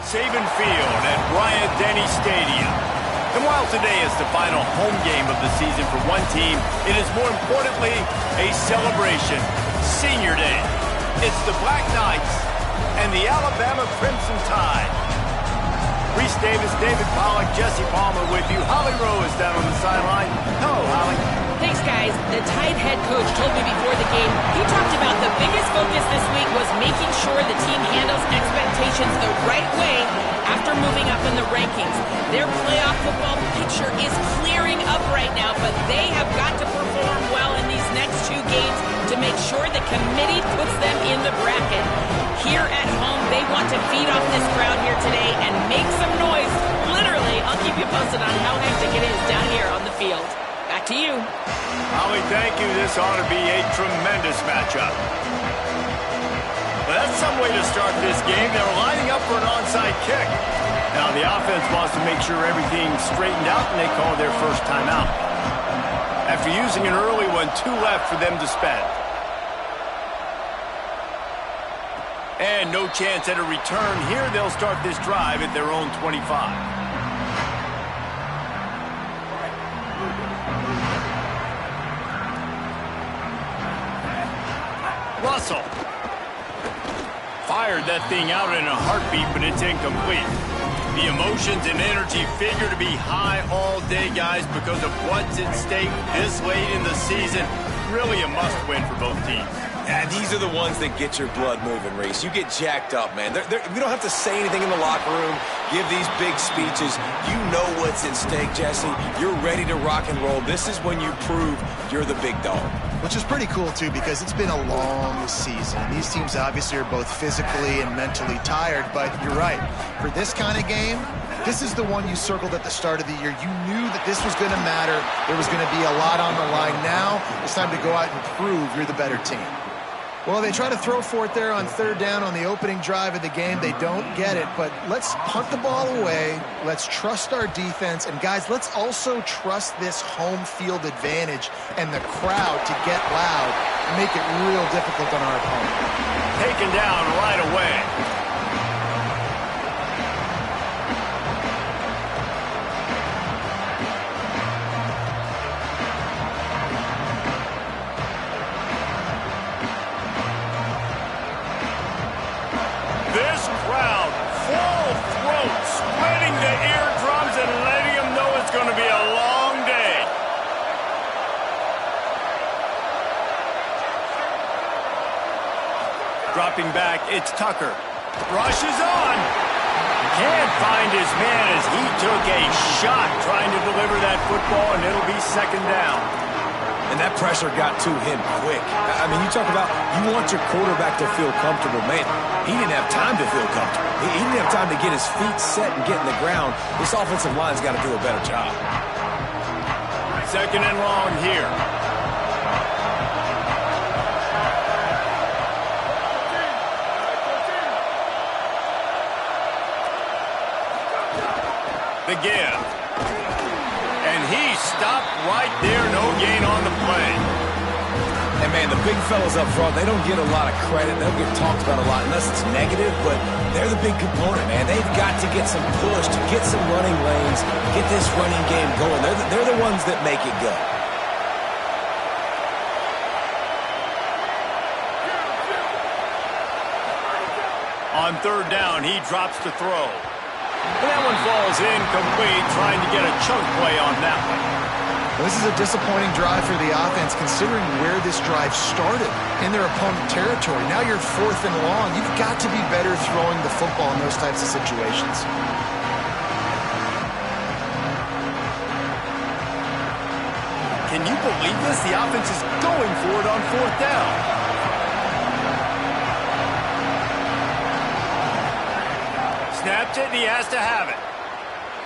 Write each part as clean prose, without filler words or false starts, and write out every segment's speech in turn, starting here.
Saban Field at Bryant-Denny Stadium. And while today is the final home game of the season for one team, it is more importantly a celebration. Senior Day. It's the Black Knights and the Alabama Crimson Tide. Reese Davis, David Pollack, Jesse Palmer with you. Holly Rowe is down on the sideline. Hello, Holly. Thanks, guys. The Tide head coach told me before the game, he talked about the biggest focus this week was making sure the team handles expectations the right way after moving up in the rankings. Their playoff football picture is clearing up right now, but they have got to perform well in these next two games to make sure the committee puts them in the bracket. Here at home, they want to feed off this crowd here today and make some noise. Literally, I'll keep you posted on how hectic it is down here on the field. Back to you. Holly, thank you. This ought to be a tremendous matchup. Well, that's some way to start this game. They're lining up for an onside kick. Now, the offense wants to make sure everything's straightened out, and they call their first timeout. After using an early one, 2 left for them to spend. And no chance at a return here. They'll start this drive at their own 25. Russell fired that thing out in a heartbeat, but it's incomplete. The emotions and energy figure to be high all day, guys, because of what's at stake this late in the season. Really a must-win for both teams. Yeah, these are the ones that get your blood moving, Reese. You get jacked up, man. We don't have to say anything in the locker room, give these big speeches. You know what's at stake, Jesse. You're ready to rock and roll. This is when you prove you're the big dog. Which is pretty cool, too, because it's been a long season. These teams obviously are both physically and mentally tired, but you're right. For this kind of game, this is the one you circled at the start of the year. You knew that this was going to matter. There was going to be a lot on the line. Now it's time to go out and prove you're the better team. Well, they try to throw for it there on third down on the opening drive of the game. They don't get it, but let's punt the ball away. Let's trust our defense. And, guys, let's also trust this home field advantage and the crowd to get loud and make it real difficult on our opponent. Taken down right away. Dropping back, it's Tucker. Rushes on. Can't find his man as he took a shot trying to deliver that football, and it'll be second down. And that pressure got to him quick. I mean, you talk about you want your quarterback to feel comfortable. Man, he didn't have time to feel comfortable. He didn't have time to get his feet set and get in the ground. This offensive line's got to do a better job. Second and long here. The give. And he stopped right there. No gain on the play. And, man, the big fellas up front, they don't get a lot of credit. They don't get talked about a lot unless it's negative, but they're the big component, man. They've got to get some push, to get some running lanes, get this running game going. They're the ones that make it go. On third down, he drops to throw. And that one falls incomplete, trying to get a chunk play on that one. This is a disappointing drive for the offense, considering where this drive started in their opponent territory. Now you're fourth and long. You've got to be better throwing the football in those types of situations. Can you believe this? The offense is going for it on fourth down. Snapped it, and he has to have it.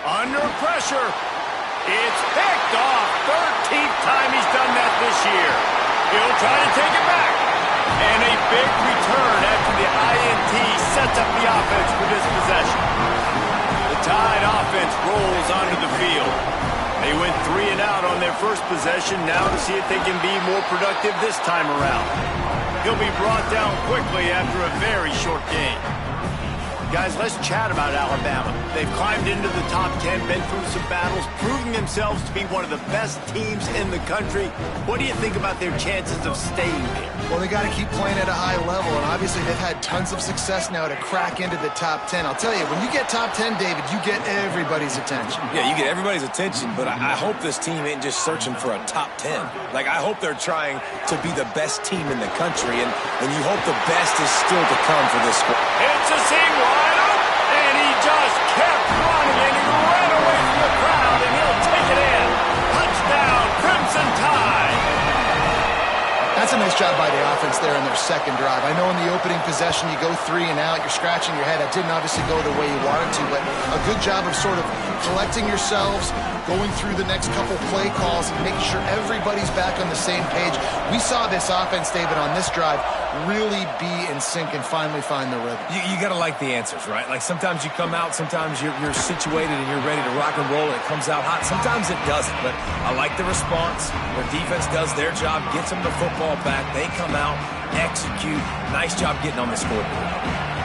Under pressure. It's picked off. 13th time he's done that this year. He'll try to take it back. And a big return after the INT sets up the offense for this possession. The Tide offense rolls onto the field. They went 3 and out on their first possession, now to see if they can be more productive this time around. He'll be brought down quickly after a very short game. Guys, let's chat about Alabama. They've climbed into the top 10, been through some battles, proving themselves to be one of the best teams in the country. What do you think about their chances of staying there? Well, they got to keep playing at a high level, and obviously they've had tons of success now to crack into the top 10. I'll tell you, when you get top 10, David, you get everybody's attention. Yeah, you get everybody's attention, but I hope this team ain't just searching for a top 10. Like, I hope they're trying to be the best team in the country, and you hope the best is still to come for this squad. It's a seam wide open, and he just kept running, and he ran away from the crowd, and he'll take it in. Touchdown, Crimson Tide. That's a nice job by the offense there in their second drive. I know in the opening possession you go 3 and out, you're scratching your head. That didn't obviously go the way you wanted to, but a good job of sort of collecting yourselves, going through the next couple play calls, and making sure everybody's back on the same page. We saw this offense, David, on this drive really be in sync and finally find the rhythm. You got to like the answers, right? Like, sometimes you come out, sometimes you're situated and you're ready to rock and roll and it comes out hot. Sometimes it doesn't, but I like the response. Their defense does their job, gets them the football back. They come out, execute. Nice job getting on the scoreboard.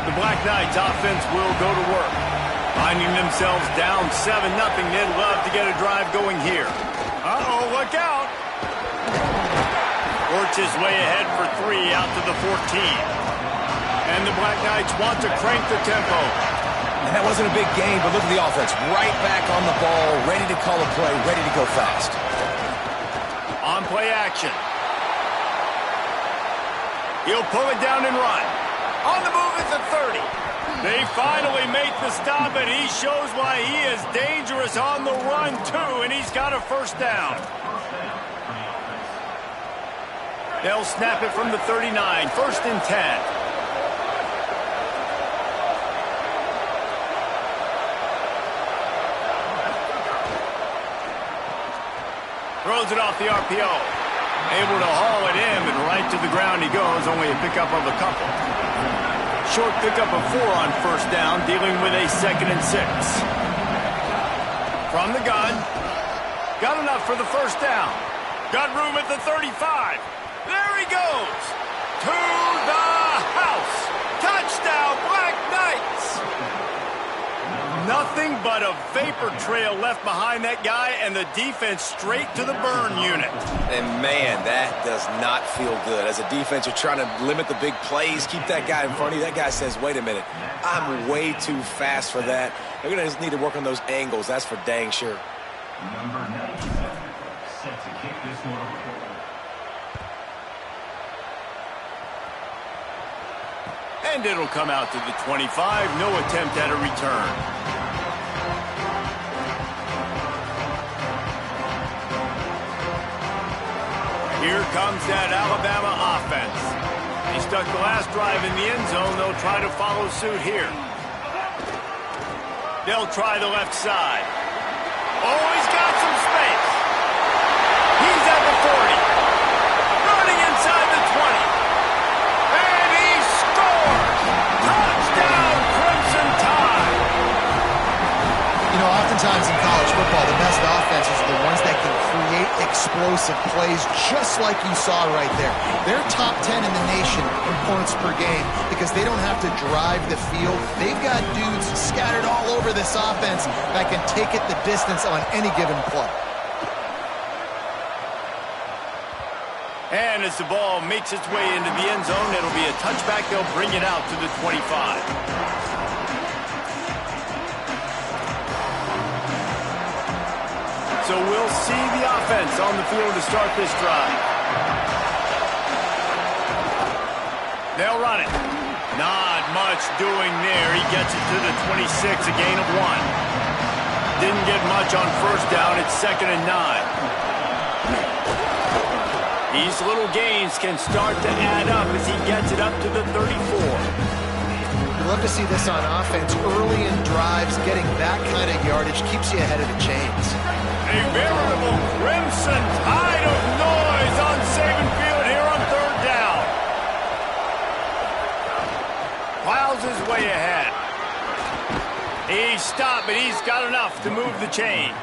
The Black Knights offense will go to work. Finding themselves down 7-0, they'd love to get a drive going here. Uh-oh, look out. Works his way ahead for 3 out to the 14. And the Black Knights want to crank the tempo. And that wasn't a big game, but look at the offense. Right back on the ball, ready to call a play, ready to go fast. On play action. He'll pull it down and run. On the move at the 30. They finally make the stop, and he shows why he is dangerous on the run, too, and he's got a first down. They'll snap it from the 39, 1st and 10. Throws it off the RPO. Able to haul it in, and right to the ground he goes, only a pickup of a couple. Short pickup of 4 on first down, dealing with a 2nd and 6. From the gun. Got enough for the first down. Got room at the 35. There he goes. To the house. Touchdown, Black Knights. Nothing but a vapor trail left behind that guy, and the defense straight to the burn unit. And, man, that does not feel good. As a defense, you're trying to limit the big plays, keep that guy in front of you. That guy says, wait a minute, I'm way too fast for that. They're going to just need to work on those angles. That's for dang sure. Number 9, set to kick this one. And it'll come out to the 25. No attempt at a return. Here comes that Alabama offense. He stuck the last drive in the end zone. They'll try to follow suit here. They'll try the left side. Oh, he's got some space. He's at the 40. Running inside the 20. And he scores! Touchdown, Crimson Tide! You know, oftentimes in college football, the best offenses are the ones that can create explosive plays just like you saw right there. They're top 10 in the nation in points per game because they don't have to drive the field. They've got dudes scattered all over this offense that can take it the distance on any given play. And as the ball makes its way into the end zone, it'll be a touchback. They'll bring it out to the 25. So we'll see the offense on the field to start this drive. They'll run it. Not much doing there. He gets it to the 26, a gain of 1. Didn't get much on first down. It's 2nd and 9. These little gains can start to add up as he gets it up to the 34. You love to see this on offense. Early in drives, getting that kind of yardage keeps you ahead of the chains. A veritable Crimson Tide of noise on Saban Field here on 3rd down. Plows his way ahead. He stopped, but he's got enough to move the chain.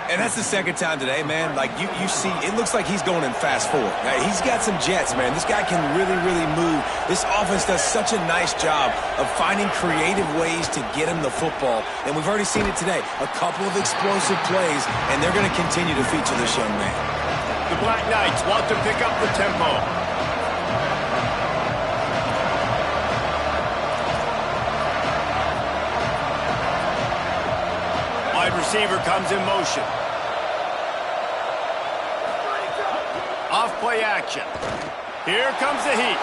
And that's the second time today, man. Like, you see, it looks like he's going in fast forward. He's got some jets, man. This guy can really, really move. This offense does such a nice job of finding creative ways to get him the football. And we've already seen it today. A couple of explosive plays, and they're going to continue to feature this young man. The Black Knights want to pick up the tempo. Wide receiver comes in motion. Off play action. Here comes the heat.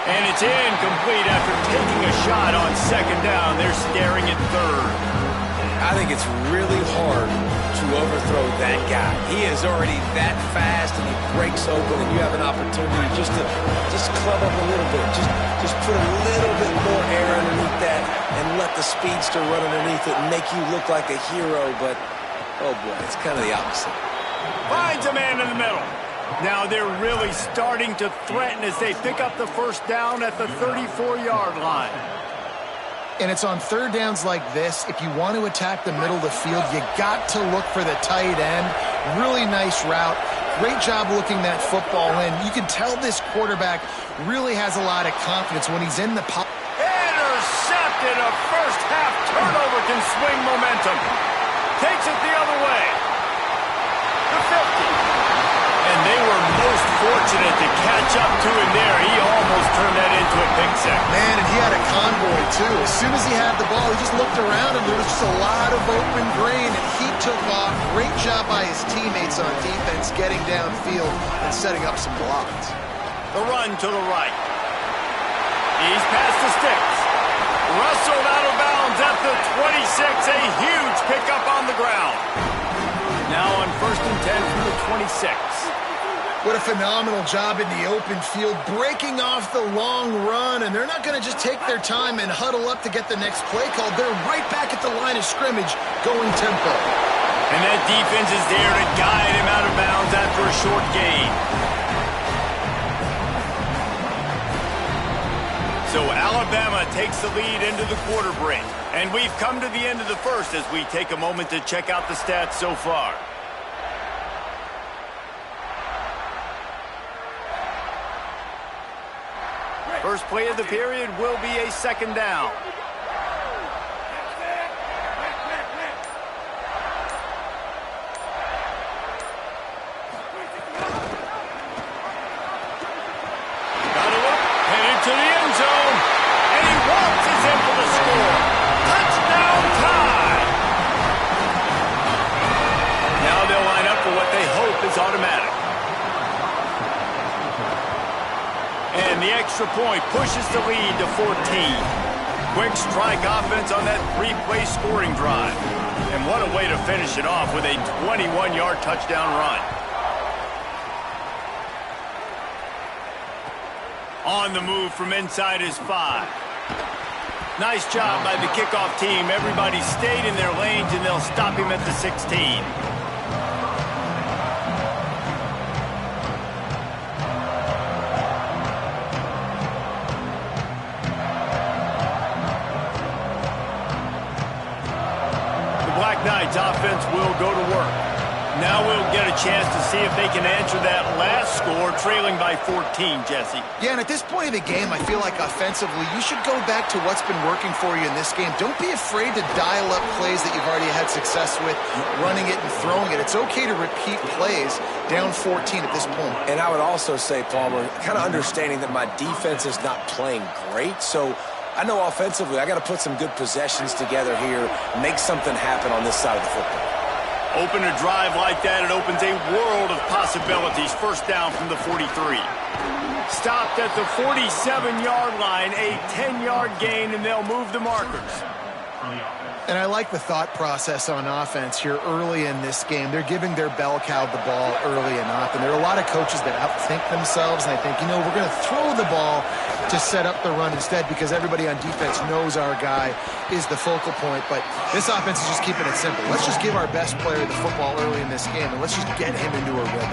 And it's incomplete after taking a shot on second down. They're staring at third. I think it's really hard to overthrow that guy. He is already that fast, and he breaks open, and you have an opportunity just to club up a little bit. Just put a little bit more air underneath that and let the speedster run underneath it and make you look like a hero. But, oh boy, it's kind of the opposite. Finds a man in the middle. Now they're really starting to threaten as they pick up the first down at the 34-yard line. And it's on third downs like this, if you want to attack the middle of the field, you got to look for the tight end. Really nice route. Great job looking that football in. You can tell this quarterback really has a lot of confidence when he's in the pocket. Intercepted. A first-half turnover can swing momentum. Takes it the other way. The 50. And they were most fortunate to catch up to him there. He almost turned that into a pick six. Man, and he had a convoy, too. As soon as he had the ball, he just looked around him. There was just a lot of open grain, and he took off. Great job by his teammates on defense, getting downfield and setting up some blocks. The run to the right. He's past the sticks. Wrestled out of bounds at the 26. A huge pickup on the ground. Now on 1st and 10 from the 26. What a phenomenal job in the open field, breaking off the long run, and they're not going to just take their time and huddle up to get the next play call. They're right back at the line of scrimmage, going tempo. And that defense is there to guide him out of bounds after a short gain. So Alabama takes the lead into the quarter break. And we've come to the end of the first as we take a moment to check out the stats so far. First play of the period will be a second down. Got a look, headed to the end zone, and he waltzes in for the score. Touchdown tie! Now they'll line up for what they hope is automatic. And the extra point pushes the lead to 14. Quick strike offense on that three-play scoring drive. And what a way to finish it off with a 21-yard touchdown run. On the move from inside his 5. Nice job by the kickoff team. Everybody stayed in their lanes, and they'll stop him at the 16. Knights offense will go to work. Now we'll get a chance to see if they can answer that last score, trailing by 14, Jesse. Yeah, and at this point of the game, I feel like offensively, you should go back to what's been working for you in this game. Don't be afraid to dial up plays that you've already had success with, running it and throwing it. It's okay to repeat plays down 14 at this point. And I would also say, Palmer, kind of understanding that my defense is not playing great, so I know offensively I got to put some good possessions together here, make something happen on this side of the football. Open a drive like that, it opens a world of possibilities. First down from the 43. Stopped at the 47-yard line, a 10-yard gain, and they'll move the markers. And I like the thought process on offense here early in this game. They're giving their bell cow the ball early and often. There are a lot of coaches that outthink themselves, and I think, we're going to throw the ball to set up the run instead because everybody on defense knows our guy is the focal point. But this offense is just keeping it simple. Let's just give our best player the football early in this game, and let's just get him into a rhythm.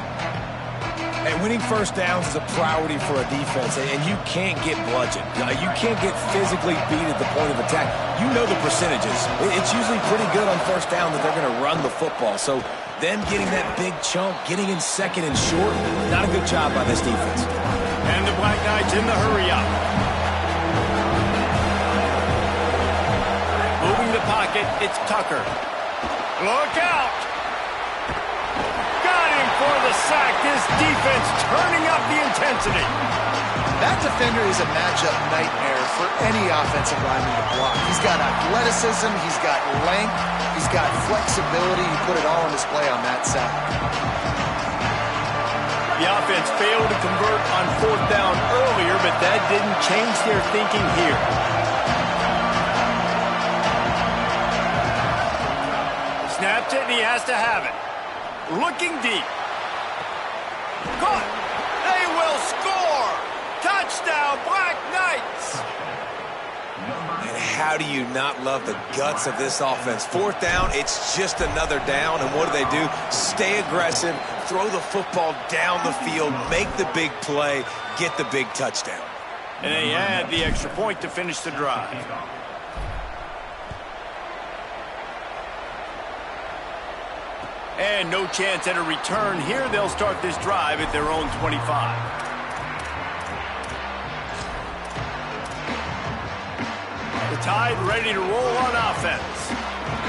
And winning first downs is a priority for a defense, and you can't get bludgeoned. You can't get physically beat at the point of attack. You know the percentages. It's usually pretty good on first down that they're going to run the football. So them getting that big chunk, getting in second and short, not a good job by this defense. And the Black Knights in the hurry-up. Moving the pocket, it's Tucker. Look out! Got him for the sack. This defense turning up the intensity. That defender is a matchup nightmare for any offensive lineman to block. He's got athleticism, he's got length, he's got flexibility. He put it all on display on that sack. The offense failed to convert on fourth down earlier, but that didn't change their thinking here. Snapped it, and he has to have it. Looking deep. Caught. They will score. Touchdown, Black Knights. And how do you not love the guts of this offense? Fourth down, it's just another down, and what do? Stay aggressive, throw the football down the field, make the big play, get the big touchdown. And they add the extra point to finish the drive. And no chance at a return here. They'll start this drive at their own 25. The Tide ready to roll on offense.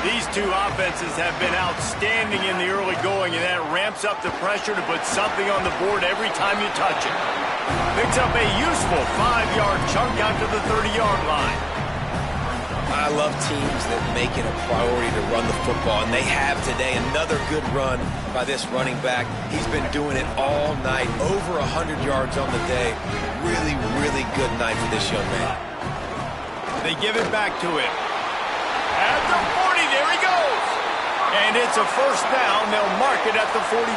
These two offenses have been outstanding in the early going, and that ramps up the pressure to put something on the board every time you touch it. Picks up a useful 5-yard chunk out to the 30-yard line. I love teams that make it a priority to run the football, and they have today. Another good run by this running back. He's been doing it all night, over 100 yards on the day. Really, really good night for this young man. They give it back to him. At the 40, there he goes. And it's a first down. They'll mark it at the 44.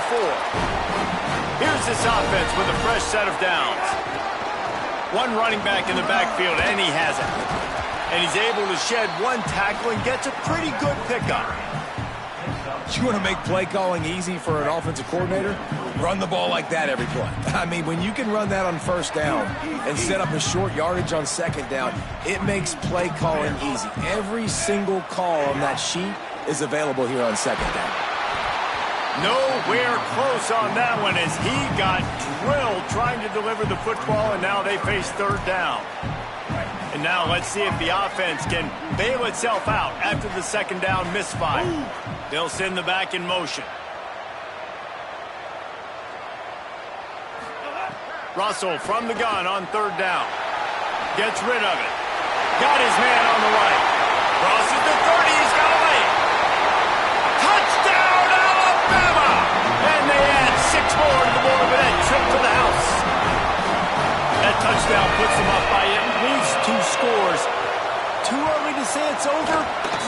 Here's this offense with a fresh set of downs. One running back in the backfield, and he has it. And he's able to shed one tackle and gets a pretty good pickup. You want to make play calling easy for an offensive coordinator? Run the ball like that every play. I mean, when you can run that on first down and set up a short yardage on second down, it makes play calling easy. Every single call on that sheet is available here on second down. Nowhere close on that one as he got drilled trying to deliver the football, and now they face third down. And now let's see if the offense can bail itself out after the second down misfire. They'll send the back in motion. Russell from the gun on third down. Gets rid of it. Got his man on the right. Crosses the 30. He's got a lane. Touchdown, Alabama! And they add 6 more to the board with that trip to the house. That touchdown puts them up by at least 2 scores. Too early to say it's over?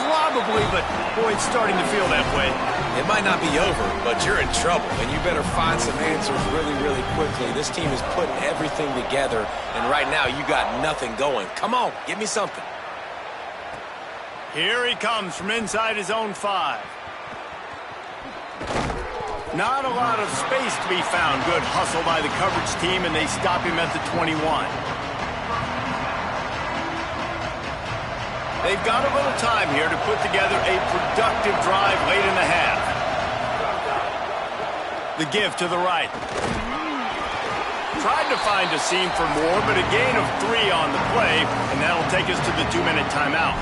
Probably, but boy, it's starting to feel that way. It might not be over, but you're in trouble, and you better find some answers really, really quickly. This team is putting everything together, and right now you got nothing going. Come on, give me something. Here he comes from inside his own 5. Not a lot of space to be found. Good hustle by the coverage team, and they stop him at the 21. They've got a little time here to put together a productive drive late in the half. The give to the right. Tried to find a seam for more, but a gain of 3 on the play, and that'll take us to the 2-minute timeout.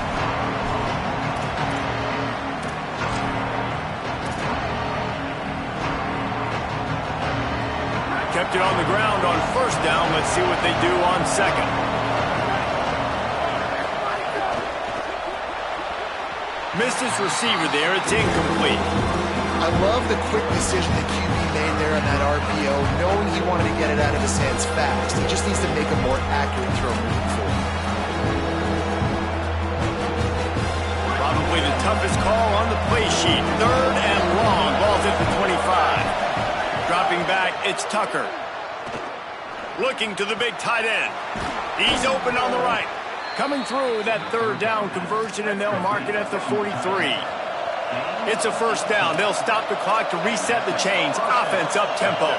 Kept it on the ground on first down. Let's see what they do on second. Missed his receiver there. It's incomplete. I love the quick decision that QB made there on that RPO, knowing he wanted to get it out of his hands fast. He just needs to make a more accurate throw moving forward. Probably the toughest call on the play sheet. Third and long. Ball's at the 25. Dropping back, it's Tucker. Looking to the big tight end. He's open on the right. Coming through that third down conversion, and they'll mark it at the 43. It's a first down. They'll stop the clock to reset the chains. Offense up tempo.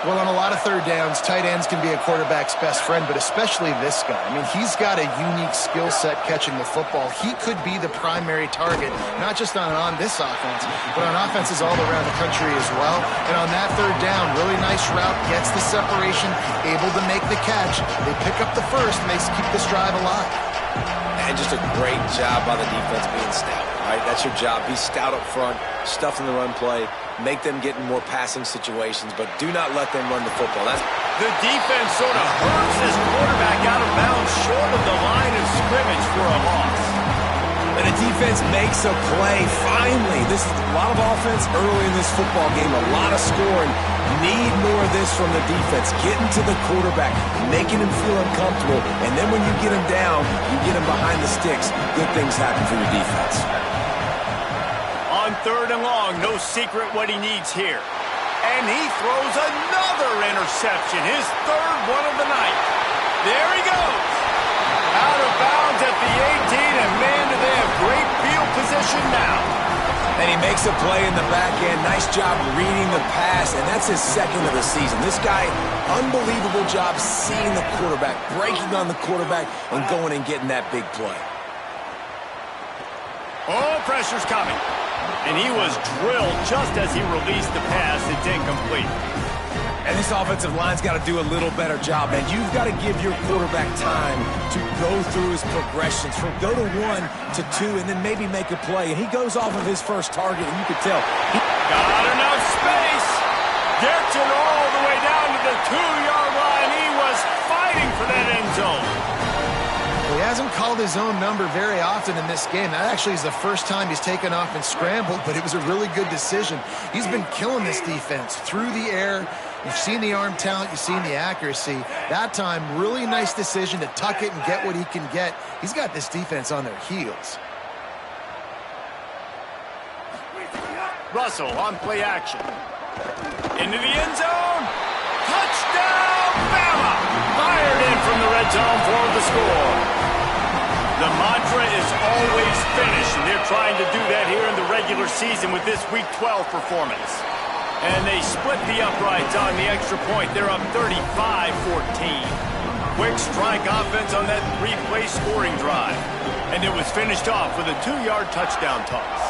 Well, on a lot of third downs, tight ends can be a quarterback's best friend, but especially this guy. I mean, he's got a unique skill set catching the football. He could be the primary target, not just on this offense, but on offenses all around the country as well. And on that third down, really nice route, gets the separation, able to make the catch. They pick up the first, and they keep this drive alive. And just a great job by the defense being stout, right? That's your job. Be stout up front, stuff in the run play, make them get in more passing situations, but do not let them run the football. The defense sort of hurls this quarterback out of bounds short of the line of scrimmage for a loss. And the defense makes a play, finally. This is a lot of offense early in this football game, a lot of scoring. Need more of this from the defense. Getting to the quarterback, making him feel uncomfortable, and then when you get him down, you get him behind the sticks. Good things happen for your defense. On 3rd and long, no secret what he needs here. And he throws another interception, his 3rd one of the night. There he goes. Out of bounds at the 18, and man, do they have great field position now. And he makes a play in the back end. Nice job reading the pass, and that's his 2nd of the season. This guy, unbelievable job seeing the quarterback, breaking on the quarterback, and going and getting that big play. Oh, pressure's coming. And he was drilled just as he released the pass. It's incomplete. And this offensive line's got to do a little better job, man. You've got to give your quarterback time to go through his progressions, from go to 1 to 2, and then maybe make a play. And he goes off of his first target, and you can tell. Got enough space. Gets it all the way down to the 2-yard line. He was fighting for that end zone. He hasn't called his own number very often in this game. That actually is the first time he's taken off and scrambled, but it was a really good decision. He's been killing this defense through the air. You've seen the arm talent, you've seen the accuracy. That time, really nice decision to tuck it and get what he can get. He's got this defense on their heels. Russell on play action. Into the end zone. Touchdown, Bama! Fired in from the red zone for the score. The mantra is always finish, and they're trying to do that here in the regular season with this Week 12 performance. And they split the uprights on the extra point. They're up 35-14. Quick strike offense on that 3-play scoring drive. And it was finished off with a 2-yard touchdown toss.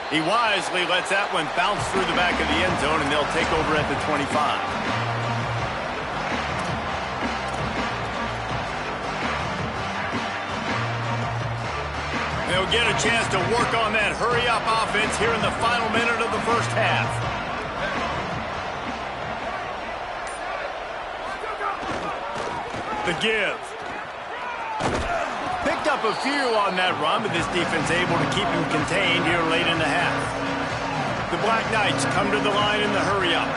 He wisely lets that one bounce through the back of the end zone, and they'll take over at the 25. They'll get a chance to work on that hurry-up offense here in the final minute of the first half. The give. Picked up a few on that run, but this defense able to keep him contained here late in the half. The Black Knights come to the line in the hurry-up.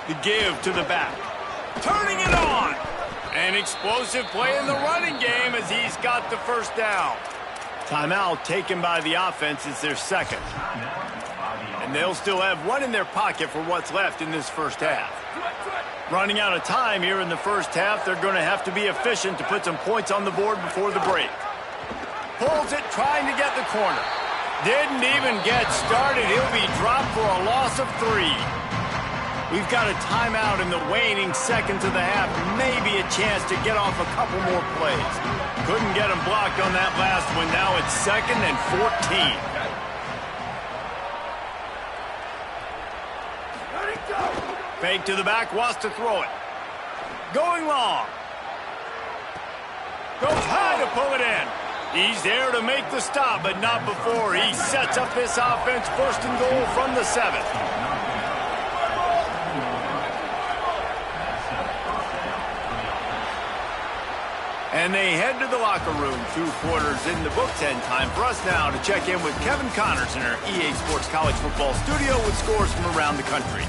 The give to the back. Turning it on. An explosive play in the running game as he's got the first down. Timeout taken by the offense. It's their 2nd. And they'll still have one in their pocket for what's left in this first half. Running out of time here in the first half, they're going to have to be efficient to put some points on the board before the break. Pulls it, trying to get the corner. Didn't even get started. He'll be dropped for a loss of 3. We've got a timeout in the waning seconds of the half. Maybe a chance to get off a couple more plays. Couldn't get him blocked on that last one. Now it's 2nd and 14. Fake to the back, wants to throw it. Going long. Goes high to pull it in. He's there to make the stop, but not before. He sets up this offense 1st and goal from the 7. And they head to the locker room. 2 quarters in the books, and time for us now to check in with Kevin Connors in our EA Sports College Football studio with scores from around the country.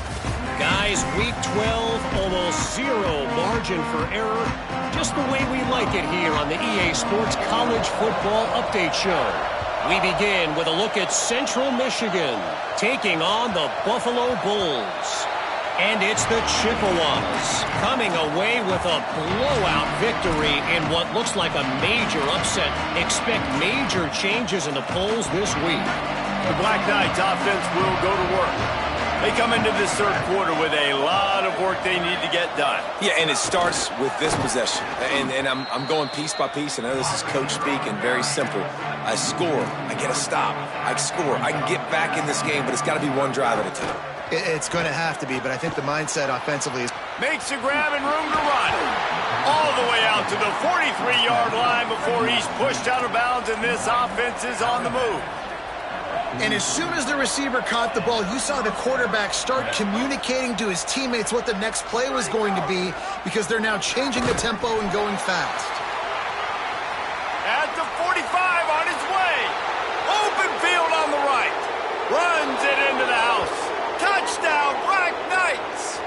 Guys, Week 12, almost 0 margin for error. Just the way we like it here on the EA Sports College Football Update Show. We begin with a look at Central Michigan taking on the Buffalo Bulls. And it's the Chippewas coming away with a blowout victory in what looks like a major upset. Expect major changes in the polls this week. The Black Knights offense will go to work. They come into this third quarter with a lot of work they need to get done. Yeah, and it starts with this possession. And I'm going piece by piece. I know this is coach speak and very simple. I score. I get a stop. I score. I can get back in this game, but it's got to be one drive at a time. It's going to have to be, but I think the mindset offensively is... Makes the grab and room to run. All the way out to the 43-yard line before he's pushed out of bounds, and this offense is on the move. And as soon as the receiver caught the ball, you saw the quarterback start communicating to his teammates what the next play was going to be because they're now changing the tempo and going fast. At the 45 on his way. Open field on the right. Runs it into the house. Touchdown, Black Knights!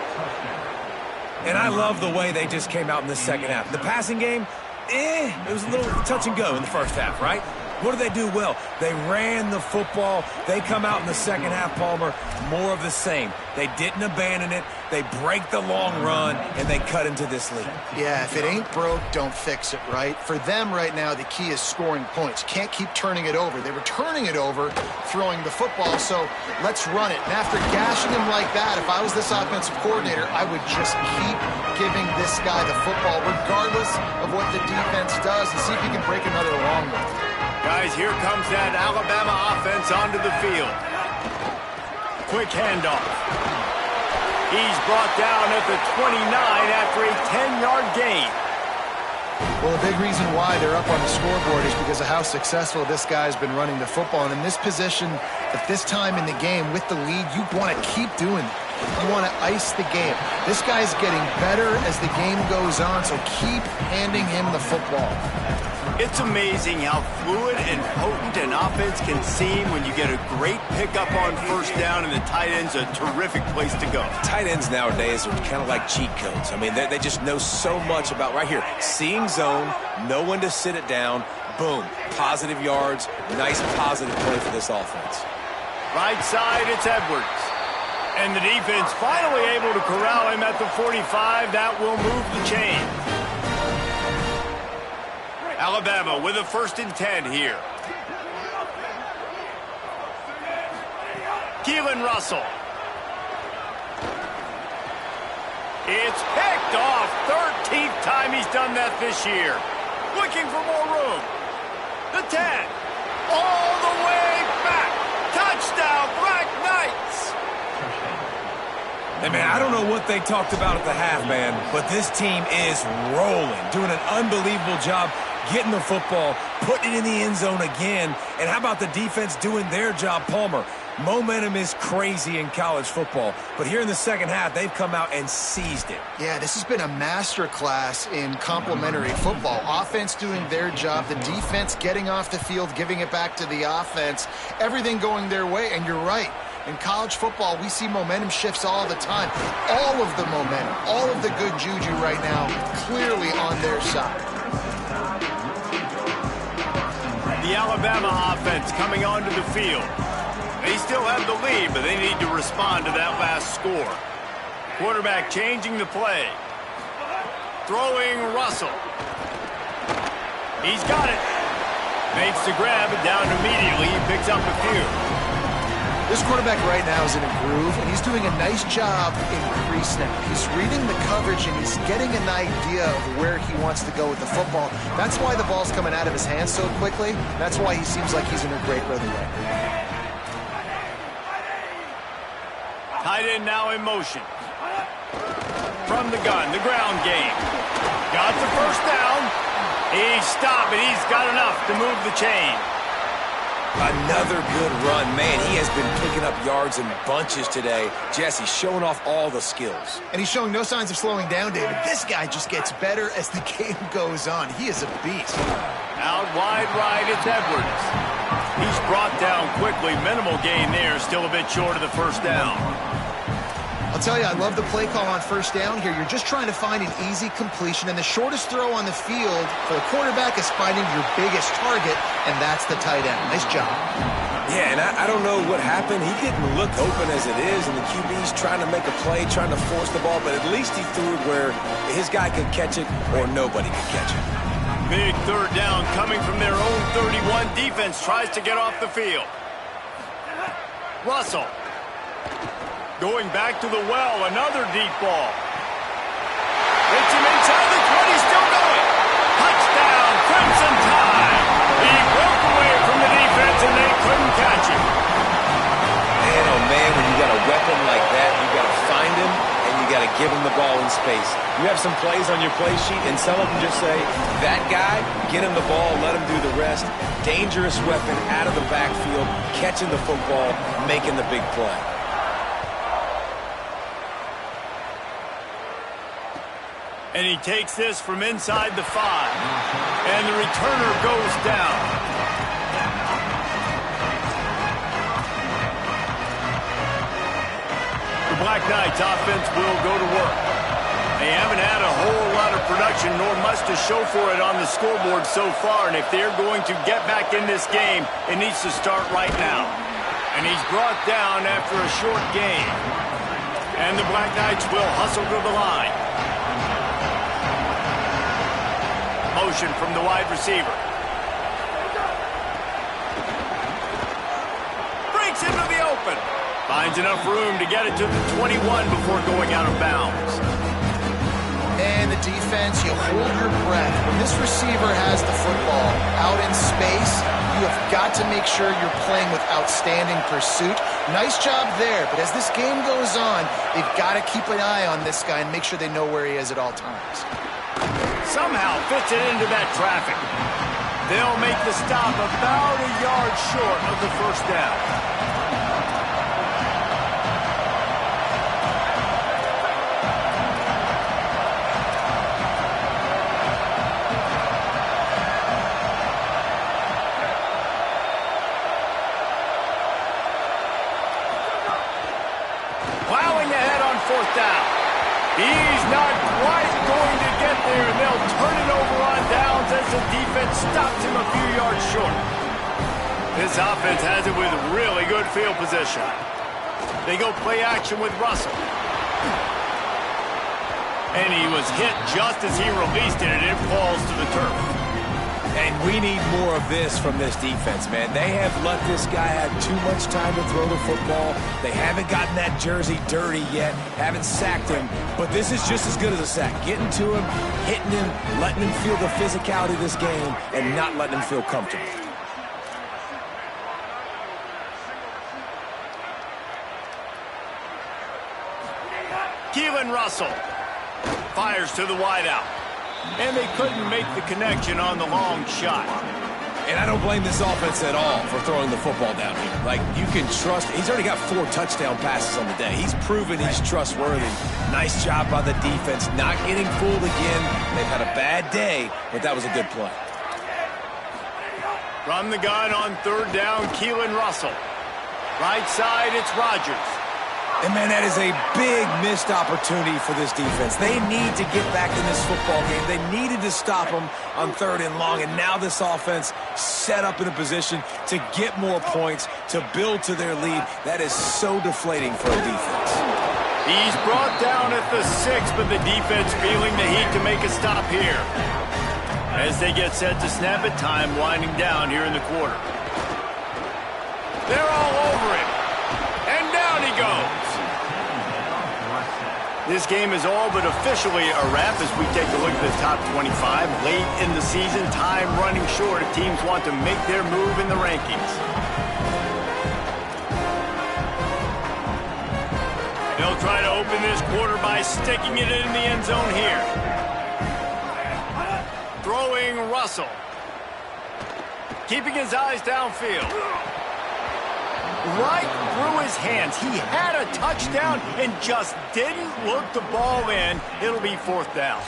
And I love the way they just came out in the second half. The passing game, it was a little touch and go in the first half, right? What did they do well? They ran the football. They come out in the second half, Palmer, more of the same. They didn't abandon it. They break the long run, and they cut into this lead. Yeah, if it ain't broke, don't fix it, right? For them right now, the key is scoring points. Can't keep turning it over. They were turning it over, throwing the football, so let's run it. And after gashing him like that, if I was this offensive coordinator, I would just keep giving this guy the football, regardless of what the defense does, and see if he can break another long one. Guys, here comes that Alabama offense onto the field. Quick handoff. He's brought down at the 29 after a 10-yard gain. Well, a big reason why they're up on the scoreboard is because of how successful this guy's been running the football. And in this position, at this time in the game with the lead, you want to keep doing it. You want to ice the game. This guy's getting better as the game goes on, so keep handing him the football. It's amazing how fluid and potent an offense can seem when you get a great pickup on first down, and the tight end's a terrific place to go. Tight ends nowadays are kind of like cheat codes. I mean, they just know so much about, right here, seeing zone, know when to sit it down, boom, positive yards, nice positive play for this offense. Right side, it's Edwards. And the defense finally able to corral him at the 45. That will move the chain. Alabama with a 1st and 10 here. Keelan Russell. It's picked off. 13th time he's done that this year. Looking for more room. The 10. All the way back. Touchdown, Black Knights. Hey, man, I don't know what they talked about at the half, man, but this team is rolling, doing an unbelievable job getting the football, putting it in the end zone again. And how about the defense doing their job, Palmer? Momentum is crazy in college football, but here in the second half, they've come out and seized it. Yeah, this has been a masterclass in complementary football. Offense doing their job, the defense getting off the field, giving it back to the offense, everything going their way, and you're right. In college football, we see momentum shifts all the time. All of the momentum, all of the good juju right now, clearly on their side. The Alabama offense coming onto the field. They still have the lead, but they need to respond to that last score. Quarterback changing the play. Throwing Russell. He's got it. Makes the grab and down immediately. He picks up a few. This quarterback right now is in a groove, and he's doing a nice job in pre-snap. He's reading the coverage, and he's getting an idea of where he wants to go with the football. That's why the ball's coming out of his hands so quickly. That's why he seems like he's in a great rhythm right now. Tight end now in motion. From the gun, the ground game. Got the first down. He's stopped, and he's got enough to move the chain. Another good run. Man, he has been picking up yards in bunches today. Jesse showing off all the skills. And he's showing no signs of slowing down, David. This guy just gets better as the game goes on. He is a beast. Out wide right, it's Edwards. He's brought down quickly. Minimal gain there. Still a bit short of the first down. I'll tell you, I love the play call on first down here. You're just trying to find an easy completion, and the shortest throw on the field for a quarterback is finding your biggest target, and that's the tight end. Nice job. Yeah, and I don't know what happened. He didn't look open as it is, and the QB's trying to make a play, trying to force the ball, but at least he threw it where his guy could catch it or nobody could catch it. Big third down coming from their own 31. Defense tries to get off the field. Russell. Going back to the well, another deep ball. Hits him inside the 20, still going. Touchdown, Crimson Tide. He broke away from the defense and they couldn't catch him. Man, oh man, when you got a weapon like that, you got to find him and you got to give him the ball in space. You have some plays on your play sheet and some of them just say, that guy, get him the ball, let him do the rest. Dangerous weapon out of the backfield, catching the football, making the big play. And he takes this from inside the 5. And the returner goes down. The Black Knights offense will go to work. They haven't had a whole lot of production nor much to show for it on the scoreboard so far. And if they're going to get back in this game, it needs to start right now. And he's brought down after a short gain. And the Black Knights will hustle to the line. Motion from the wide receiver. Breaks into the open. Finds enough room to get it to the 21 before going out of bounds. And the defense, you hold your breath. When this receiver has the football out in space, you have got to make sure you're playing with outstanding pursuit. Nice job there, but as this game goes on, they've got to keep an eye on this guy and make sure they know where he is at all times. Somehow fits it into that traffic. They'll make the stop about a yard short of the first down. Plowing ahead on fourth down. He's not quite going to get there, and they'll turn it over on downs as the defense stops him a few yards short. This offense has it with really good field position. They go play action with Russell. And he was hit just as he released it, and it falls to the turf. And we need more of this from this defense, man. They have let this guy have too much time to throw the football. They haven't gotten that jersey dirty yet, haven't sacked him, but this is just as good as a sack. Getting to him, hitting him, letting him feel the physicality of this game, and not letting him feel comfortable. Keelan Russell fires to the wideout. And they couldn't make the connection on the long shot. And I don't blame this offense at all for throwing the football down here. Like, you can trust. He's already got 4 touchdown passes on the day. He's proven he's trustworthy. Nice job by the defense, not getting fooled again. They've had a bad day, but that was a good play. From the gun on third down, Keelan Russell. Right side, it's Rodgers. And, man, that is a big missed opportunity for this defense. They need to get back in this football game. They needed to stop them on third and long, and now this offense set up in a position to get more points, to build to their lead. That is so deflating for a defense. He's brought down at the 6, but the defense feeling the heat to make a stop here. As they get set to snap it, time winding down here in the quarter. They're all over him. And down he goes. This game is all but officially a wrap as we take a look at the top 25. Late in the season, time running short if teams want to make their move in the rankings. They'll try to open this quarter by sticking it in the end zone here. Throwing Russell. Keeping his eyes downfield. Right through his hands. He had a touchdown and just didn't look the ball in. It'll be fourth down.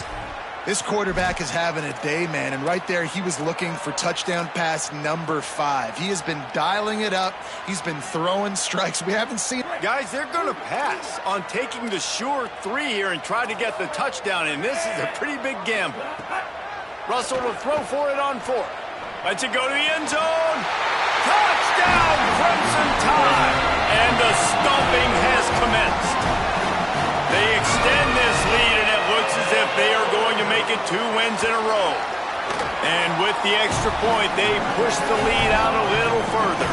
This quarterback is having a day, man, and right there he was looking for touchdown pass number 5. He has been dialing it up. He's been throwing strikes. We haven't seen... Guys, they're going to pass on taking the sure 3 here and try to get the touchdown, and this is a pretty big gamble. Russell will throw for it on 4th. Lets it go to the end zone. Touchdown, Crimson Tide! And the stomping has commenced. They extend this lead, and it looks as if they are going to make it 2 wins in a row. And with the extra point, they push the lead out a little further.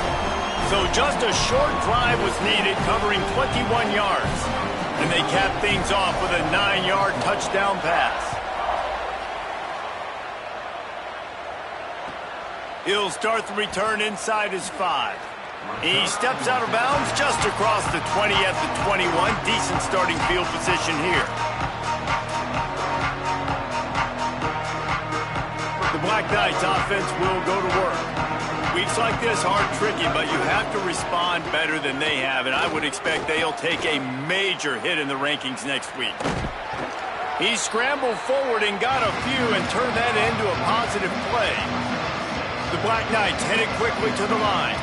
So just a short drive was needed, covering 21 yards. And they cap things off with a 9-yard touchdown pass. He'll start the return inside his 5. He steps out of bounds just across the 20 at the 21. Decent starting field position here. The Black Knights offense will go to work. Weeks like this are tricky, but you have to respond better than they have, and I would expect they'll take a major hit in the rankings next week. He scrambled forward and got a few and turned that into a positive play. The Black Knights headed quickly to the line.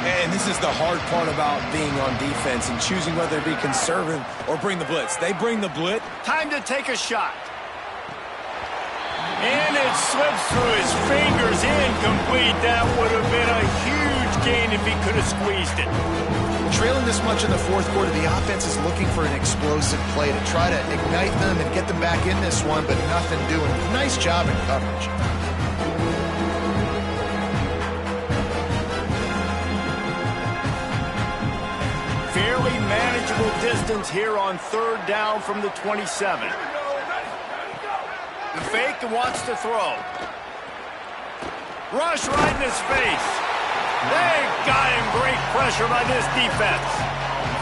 And this is the hard part about being on defense and choosing whether to be conservative or bring the blitz. They bring the blitz. Time to take a shot. And it slips through his fingers, incomplete. That would have been a huge gain if he could have squeezed it. Trailing this much in the 4th quarter, the offense is looking for an explosive play to try to ignite them and get them back in this one, but nothing doing. Nice job in coverage. Fairly manageable distance here on 3rd down from the 27. The fake and wants to throw. Rush right in his face. They got him. Great pressure by this defense.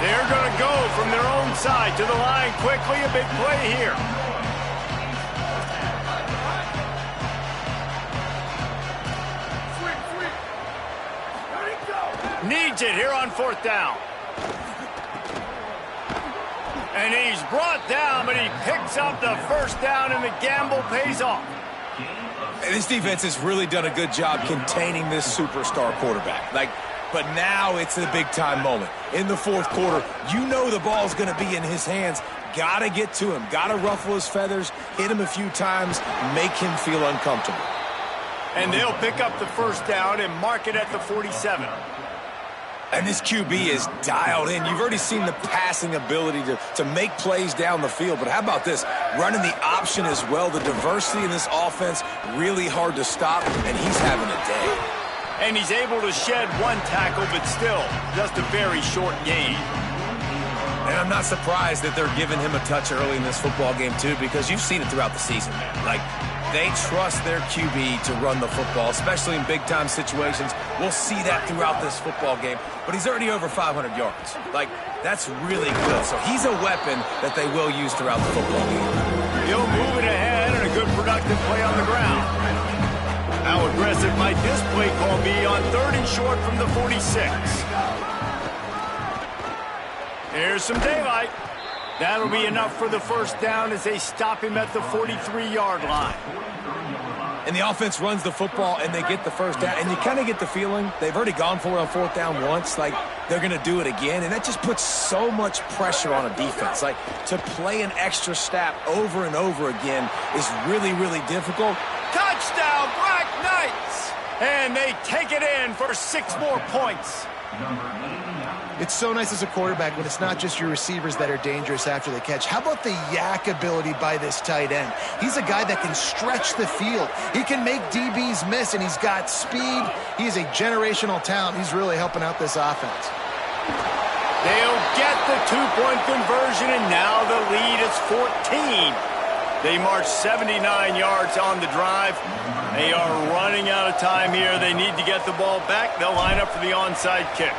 They're going to go from their own side to the line quickly. A big play here. Needs it here on 4th down. And he's brought down, but he picks up the 1st down, and the gamble pays off. This defense has really done a good job containing this superstar quarterback. But now it's a big-time moment. In the 4th quarter, you know the ball's going to be in his hands. Got to get to him. Got to ruffle his feathers, hit him a few times, make him feel uncomfortable. And they'll pick up the 1st down and mark it at the 47. And this QB is dialed in. You've already seen the passing ability to make plays down the field. But how about this? Running the option as well. The diversity in this offense, really hard to stop, and he's having a day. And he's able to shed 1 tackle, but still, just a very short gain. And I'm not surprised that they're giving him a touch early in this football game, too, because you've seen it throughout the season, man. They trust their QB to run the football, especially in big-time situations. We'll see that throughout this football game. But he's already over 500 yards. That's really good. So he's a weapon that they will use throughout the football game. He'll move it ahead and a good productive play on the ground. How aggressive might this play call be on 3rd and short from the 46? Here's some daylight. That'll be enough for the 1st down as they stop him at the 43-yard line. And the offense runs the football, and they get the 1st down. And you kind of get the feeling they've already gone for it on 4th down once. They're going to do it again. And that just puts so much pressure on a defense. To play an extra snap over and over again is really, really difficult. Touchdown, Black Knights! And they take it in for 6 more points. It's so nice as a quarterback when it's not just your receivers that are dangerous after the catch. How about the yak ability by this tight end? He's a guy that can stretch the field. He can make DBs miss, and he's got speed. He's a generational talent. He's really helping out this offense. They'll get the 2-point conversion, and now the lead is 14. They march 79 yards on the drive. They are running out of time here. They need to get the ball back. They'll line up for the onside kick.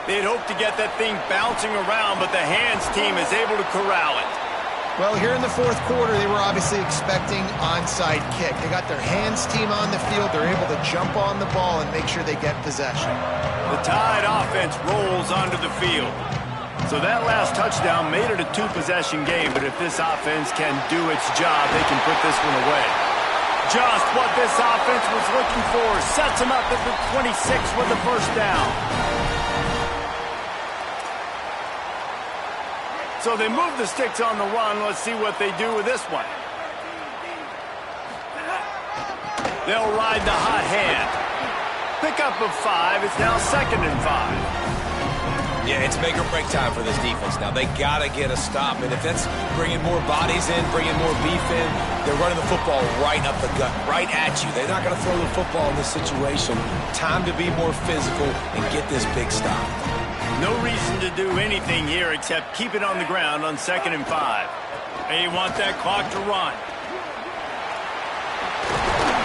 They'd hope to get that thing bouncing around, but the hands team is able to corral it. Well, here in the 4th quarter, they were obviously expecting onside kick. They got their hands team on the field. They're able to jump on the ball and make sure they get possession. The Tide offense rolls onto the field. So that last touchdown made it a two-possession game, but if this offense can do its job, they can put this one away. Just what this offense was looking for. Sets them up at the 26 with the first down. So they move the sticks on the run. Let's see what they do with this one. They'll ride the hot hand. Pickup of 5. It's now 2nd and 5. Yeah, it's make or break time for this defense. Now, they got to get a stop. And if that's bringing more bodies in, bringing more beef in, they're running the football right up the gut, right at you. They're not going to throw the football in this situation. Time to be more physical and get this big stop. No reason to do anything here except keep it on the ground on 2nd and 5. They want that clock to run.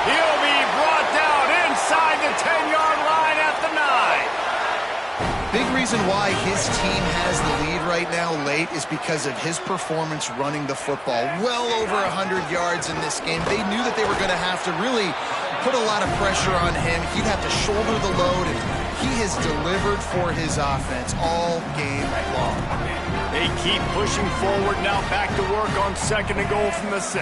He'll be brought down inside the 10-yard line at the 9. Big reason why his team has the lead right now late is because of his performance running the football. Well over 100 yards in this game. They knew that they were going to have to really put a lot of pressure on him. He'd have to shoulder the load, and he has delivered for his offense all game long. They keep pushing forward now, back to work on 2nd and goal from the 6.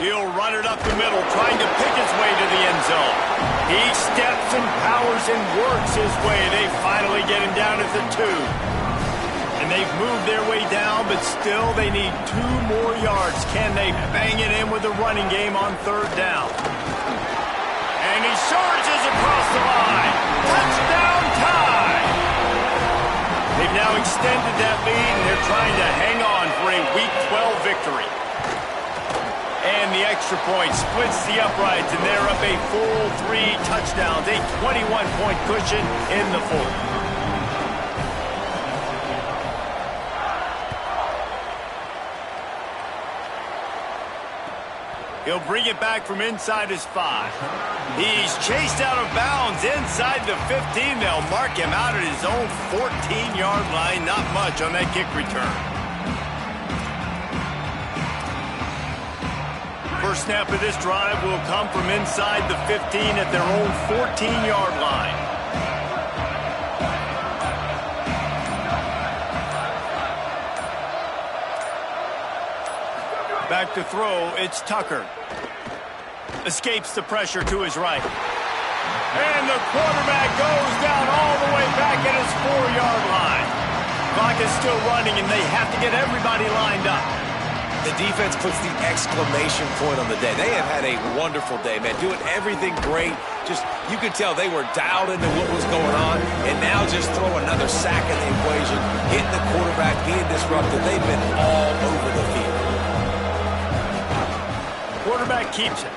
He'll run it up the middle, trying to pick his way to the end zone. He steps and powers and works his way. They finally get him down at the 2. And they've moved their way down, but still they need 2 more yards. Can they bang it in with the running game on 3rd down? And he surges across the line. Touchdown tie! They've now extended that lead, and they're trying to hang on for a Week 12 victory. And the extra point splits the uprights, and they're up a full 3 touchdowns, a 21-point cushion in the 4th. He'll bring it back from inside his 5. He's chased out of bounds inside the 15. They'll mark him out at his own 14-yard line. Not much on that kick return. First snap of this drive will come from inside the 15 at their own 14-yard line. Back to throw, it's Tucker. Escapes the pressure to his right. And the quarterback goes down all the way back at his 4-yard line. Clock is still running, and they have to get everybody lined up. The defense puts the exclamation point on the day. They have had a wonderful day, man. Doing everything great. Just, you could tell they were dialed into what was going on. And now just throw another sack in the equation. Hitting the quarterback, being disruptive. They've been all over the field. Quarterback keeps it.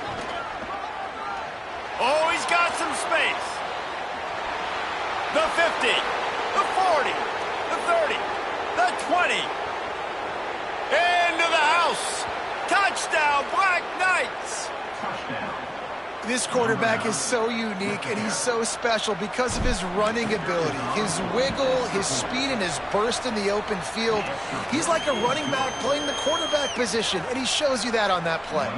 Oh, he's got some space. The 50, the 40, the 30, the 20. Into the house. Touchdown, Black Knights. Touchdown. This quarterback is so unique, and he's so special because of his running ability, his wiggle, his speed, and his burst in the open field. He's like a running back playing the quarterback position, and he shows you that on that play.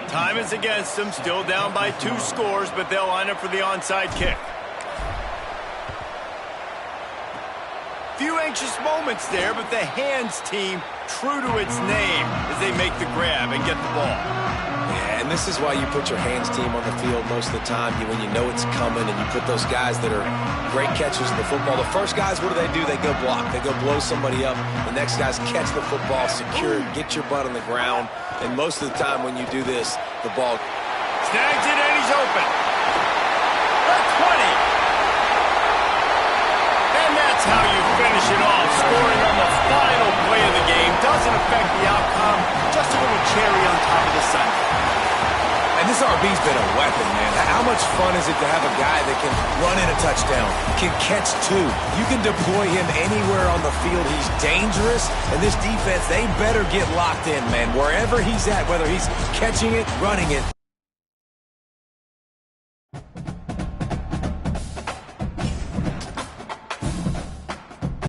Time is against them, still down by 2 scores, but they'll line up for the onside kick. Few anxious moments there, but the hands team true to its name as they make the grab and get the ball. Yeah, and this is why you put your hands team on the field most of the time, when you know it's coming, and you put those guys that are great catchers of the football. The first guys, what do? They go block. They go blow somebody up. The next guys catch the football, secure it, get your butt on the ground. And most of the time when you do this, the ball snags it, and he's open. The 20. And that's how you finish it off. Scoring on the final play of the game doesn't affect the outcome. Just a little cherry on top of the Sunday. And this RB's been a weapon, man. How much fun is it to have a guy that can run in a touchdown, can catch 2? You can deploy him anywhere on the field. He's dangerous, and this defense, they better get locked in, man. Wherever he's at, whether he's catching it, running it,